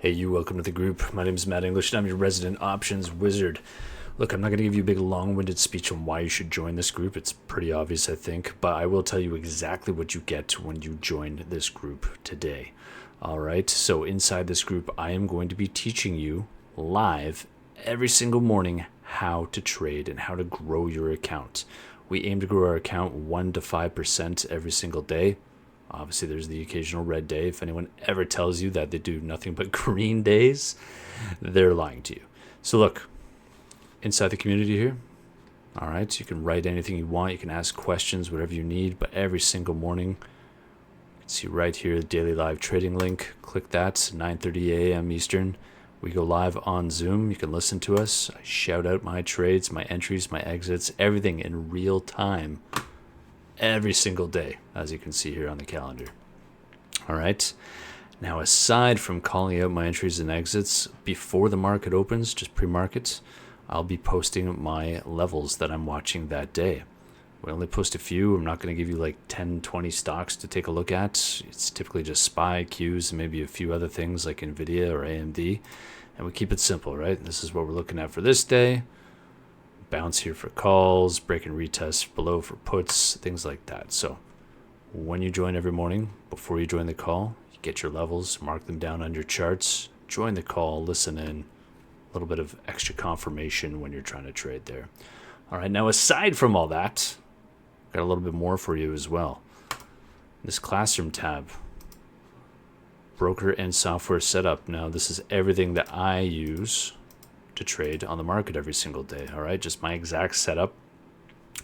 Hey, you, welcome to the group. My name is Matt English, and I'm your resident options wizard. Look, I'm not going to give you a big long-winded speech on why you should join this group. It's pretty obvious, I think, but I will tell you exactly what you get when you join this group today. All right, so inside this group, I am going to be teaching you live every single morning how to trade and how to grow your account. We aim to grow our account 1 to 5% every single day. Obviously, there's the occasional red day. If anyone ever tells you that they do nothing but green days, they're lying to you. So look, inside the community here, all right, you can write anything you want. You can ask questions, whatever you need. But every single morning, you can see right here, the daily live trading link. Click that, 9:30 a.m. Eastern. We go live on Zoom. You can listen to us. I shout out my trades, my entries, my exits, everything in real time every single day, as you can see here on the calendar. All right. Now, aside from calling out my entries and exits before the market opens, just pre-market, I'll be posting my levels that I'm watching that day. We only post a few. I'm not going to give you like 10, 20 stocks to take a look at. It's typically just SPY, Qs, and maybe a few other things like NVIDIA or AMD. And we keep it simple, right? This is what we're looking at for this day. Bounce here for calls, break and retest below for puts, things like that. So when you join every morning, before you join the call, you get your levels, mark them down on your charts, join the call, listen in, a little bit of extra confirmation when you're trying to trade there. All right, now aside from all that, I've got a little bit more for you as well. This Classroom tab, broker and software setup. Now this is everything that I use to trade on the market every single day. All right, just my exact setup,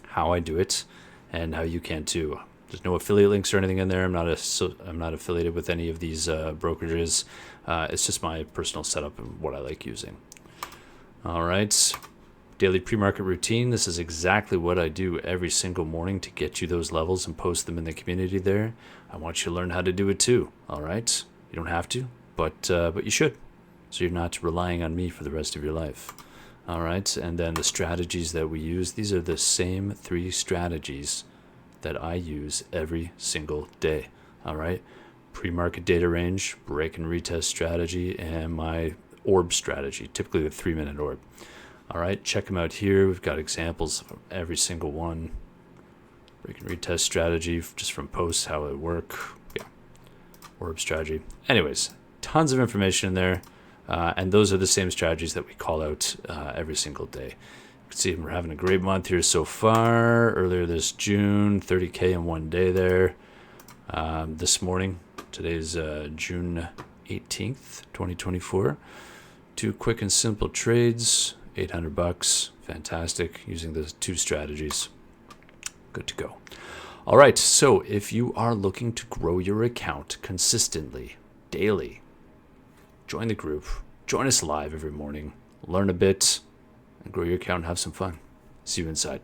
how I do it, and how you can too. There's no affiliate links or anything in there. I'm not affiliated with any of these brokerages. It's just my personal setup and what I like using. All right, daily pre-market routine. This is exactly what I do every single morning to get you those levels and post them in the community there. I want you to learn how to do it too. All right, you don't have to, but you should. So you're not relying on me for the rest of your life. All right, and then the strategies that we use, these are the same 3 strategies that I use every single day. All right, pre-market data range, break and retest strategy, and my orb strategy, typically the 3-minute orb. All right, check them out here. We've got examples of every single one. Break and retest strategy, just from posts, how it work. Yeah, orb strategy. Anyways, tons of information in there. And those are the same strategies that we call out every single day. You can see we're having a great month here so far. Earlier this June, 30K in one day there. This morning, today's June 18th, 2024. 2 quick and simple trades, $800. Fantastic, using those 2 strategies. Good to go. All right, so if you are looking to grow your account consistently, daily, join the group, join us live every morning, learn a bit, and grow your account and have some fun. See you inside.